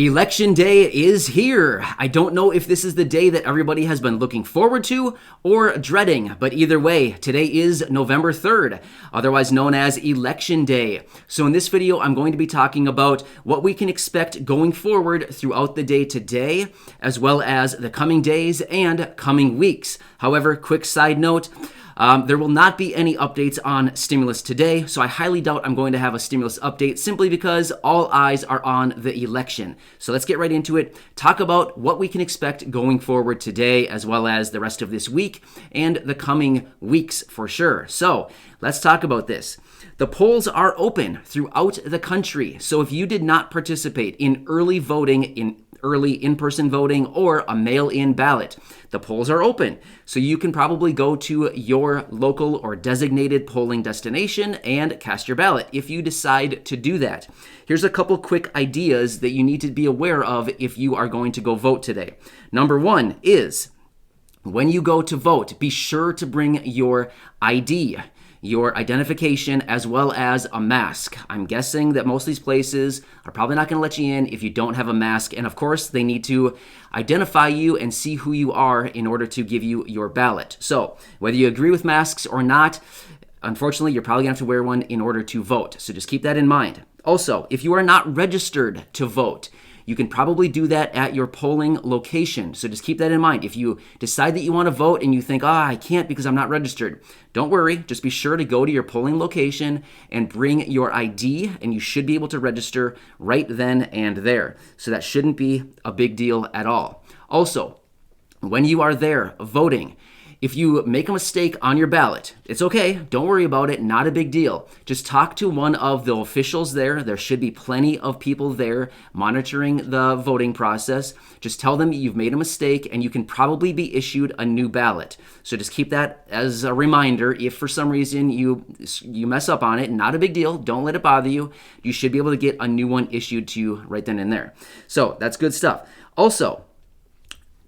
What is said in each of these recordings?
Election day is here. I don't know if this is the day that everybody has been looking forward to or dreading, but either way, today is November 3rd, otherwise known as Election Day. So in this video, I'm going to be talking about what we can expect going forward throughout the day today, as well as the coming days and coming weeks. However, quick side note, there will not be any updates on stimulus today, so I highly doubt I'm going to have a stimulus update simply because all eyes are on the election. So let's get right into it, talk about what we can expect going forward today, as well as the rest of this week and the coming weeks for sure. So let's talk about this. The polls are open throughout the country, so if you did not participate in early voting, early in-person voting or a mail-in ballot, the polls are open. So you can probably go to your local or designated polling destination and cast your ballot if you decide to do that. Here's a couple quick ideas that you need to be aware of if you are going to go vote today. Number one is, when you go to vote, be sure to bring your ID, your identification, as well as a mask. I'm guessing that most of these places are probably not going to let you in if you don't have a mask. And of course, they need to identify you and see who you are in order to give you your ballot. So whether you agree with masks or not, unfortunately, you're probably going to have to wear one in order to vote. So just keep that in mind. Also, if you are not registered to vote, you can probably do that at your polling location. So just keep that in mind. If you decide that you want to vote and you think, I can't because I'm not registered, don't worry. Just be sure to go to your polling location and bring your ID, and you should be able to register right then and there. So that shouldn't be a big deal at all. Also, when you are there voting, if you make a mistake on your ballot, it's okay. Don't worry about it. Not a big deal. Just talk to one of the officials there. There should be plenty of people there monitoring the voting process. Just tell them you've made a mistake and you can probably be issued a new ballot. So just keep that as a reminder. If for some reason you mess up on it, not a big deal. Don't let it bother you. You should be able to get a new one issued to you right then and there. So that's good stuff. Also,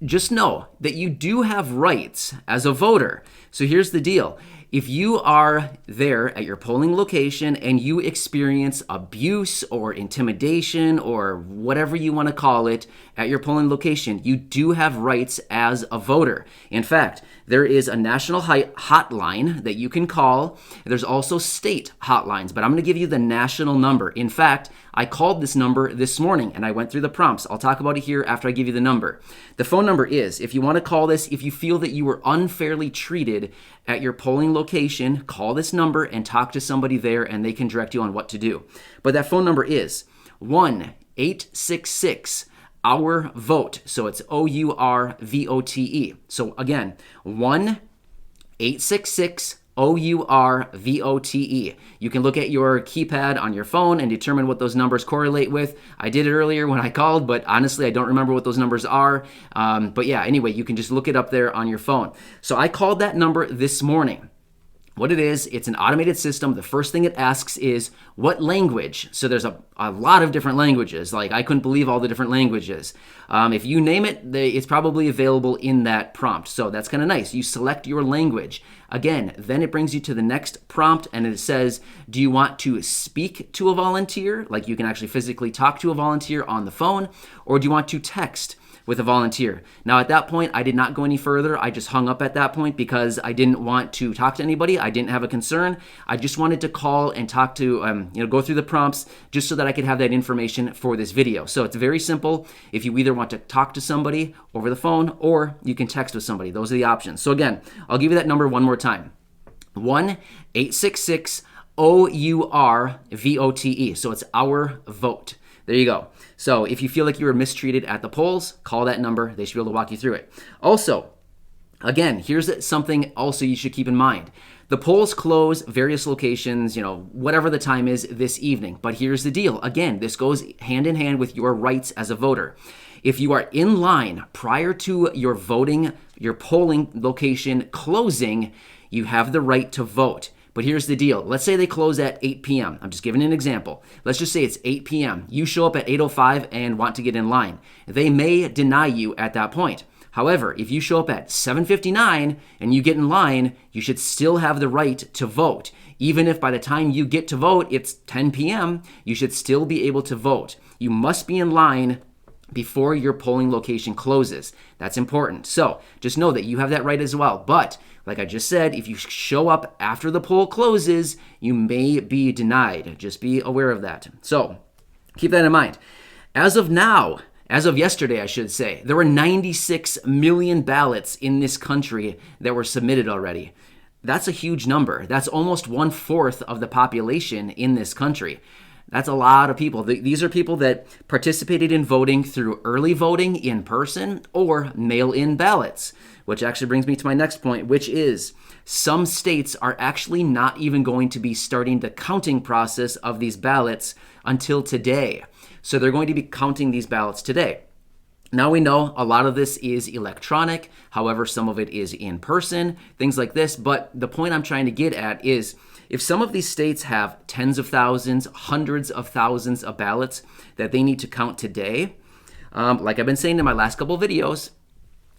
just know that you do have rights as a voter. So here's the deal. If you are there at your polling location and you experience abuse or intimidation or whatever you want to call it at your polling location, you do have rights as a voter. In fact, there is a national hotline that you can call. There's also state hotlines, but I'm going to give you the national number. In fact, I called this number this morning and I went through the prompts. I'll talk about it here after I give you the number. The phone number is, if you want to call this, if you feel that you were unfairly treated at your polling location, call this number and talk to somebody there and they can direct you on what to do. But that phone number is 1-866 Our Vote. So it's OURVOTE. So again, 1-866 OURVOTE. You can look at your keypad on your phone and determine what those numbers correlate with. I did it earlier when I called, but honestly, I don't remember what those numbers are. But yeah, anyway, you can just look it up there on your phone. So I called that number this morning. What it is, it's an automated system. The first thing it asks is what language. So there's a lot of different languages. Like, I couldn't believe all the different languages. If you name it, it's probably available in that prompt. So that's kind of nice. You select your language. Again, then it brings you to the next prompt and it says, do you want to speak to a volunteer? Like, you can actually physically talk to a volunteer on the phone, or do you want to text with a volunteer? Now, at that point, I did not go any further. I just hung up at that point because I didn't want to talk to anybody. I didn't have a concern. I just wanted to call and talk to, go through the prompts just so that I could have that information for this video. So it's very simple. If you either want to talk to somebody over the phone or you can text with somebody, those are the options. So again, I'll give you that number one more time. 1-866 OURVOTE. So it's Our Vote. There you go. So if you feel like you were mistreated at the polls, call that number. They should be able to walk you through it. Also, again, here's something also you should keep in mind. The polls close various locations, whatever the time is this evening. But here's the deal. Again, this goes hand in hand with your rights as a voter. If you are in line prior to your polling location closing, you have the right to vote. But here's the deal. Let's say they close at 8 p.m. I'm just giving an example. Let's just say it's 8 p.m. You show up at 8:05 and want to get in line. They may deny you at that point. However, if you show up at 7:59 and you get in line, you should still have the right to vote. Even if by the time you get to vote, it's 10 p.m., you should still be able to vote. You must be in line before your polling location closes. That's important. So just know that you have that right as well. But like I just said, if you show up after the poll closes, you may be denied. Just be aware of that. So keep that in mind. As of now, as of yesterday, I should say, there were 96 million ballots in this country that were submitted already. That's a huge number. That's almost 1/4 of the population in this country. That's a lot of people. These are people that participated in voting through early voting in person or mail-in ballots, which actually brings me to my next point, which is some states are actually not even going to be starting the counting process of these ballots until today. So they're going to be counting these ballots today. Now we know a lot of this is electronic. However, some of it is in person, things like this. But the point I'm trying to get at is if some of these states have tens of thousands, hundreds of thousands of ballots that they need to count today, like I've been saying in my last couple videos,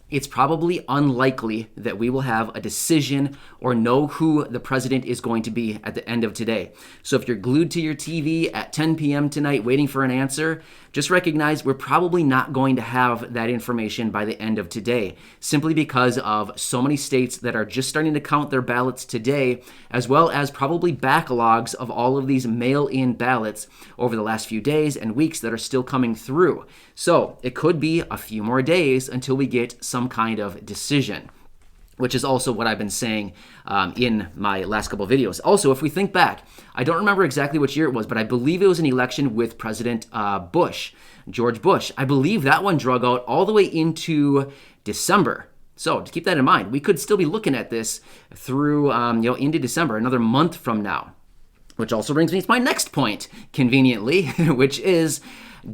it's probably unlikely that we will have a decision or know who the president is going to be at the end of today. So if you're glued to your TV at 10 p.m. tonight waiting for an answer, just recognize we're probably not going to have that information by the end of today, simply because of so many states that are just starting to count their ballots today, as well as probably backlogs of all of these mail-in ballots over the last few days and weeks that are still coming through. So it could be a few more days until we get some kind of decision, which is also what I've been saying in my last couple of videos. Also, if we think back, I don't remember exactly which year it was, but I believe it was an election with President George Bush. I believe that one drug out all the way into December. So to keep that in mind, we could still be looking at this through into December, another month from now. Which also brings me to my next point, conveniently, which is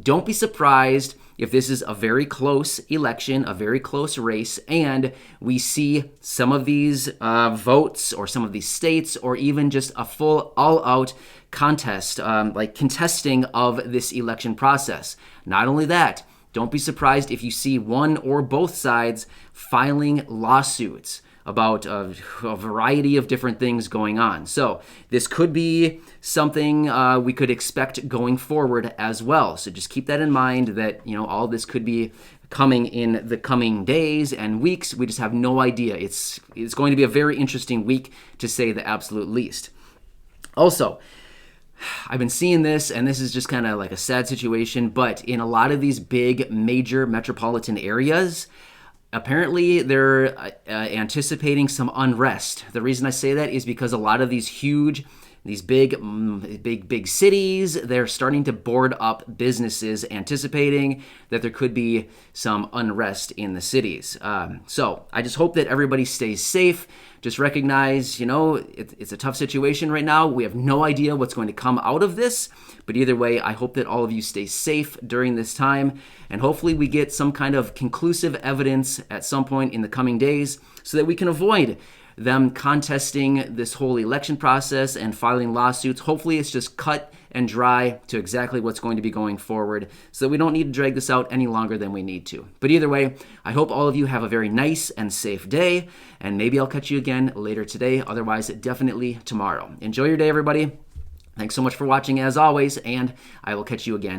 don't be surprised if this is a very close election, a very close race, and we see some of these votes or some of these states or even just a full all-out contest, like contesting of this election process. Not only that, don't be surprised if you see one or both sides filing lawsuits about a variety of different things going on. So this could be something we could expect going forward as well. So just keep that in mind that, all this could be coming in the coming days and weeks. We just have no idea. It's going to be a very interesting week, to say the absolute least. Also, I've been seeing this, and this is just kind of like a sad situation, but in a lot of these big major metropolitan areas, apparently they're anticipating some unrest. The reason I say that is because a lot of these big cities, they're starting to board up businesses, anticipating that there could be some unrest in the cities. So I just hope that everybody stays safe. Just recognize, it's a tough situation right now. We have no idea what's going to come out of this. But either way, I hope that all of you stay safe during this time. And hopefully we get some kind of conclusive evidence at some point in the coming days so that we can avoid them contesting this whole election process and filing lawsuits. Hopefully it's just cut and dry to exactly what's going to be going forward so that we don't need to drag this out any longer than we need to. But either way, I hope all of you have a very nice and safe day, and maybe I'll catch you again later today. Otherwise, definitely tomorrow. Enjoy your day, everybody. Thanks so much for watching as always, and I will catch you again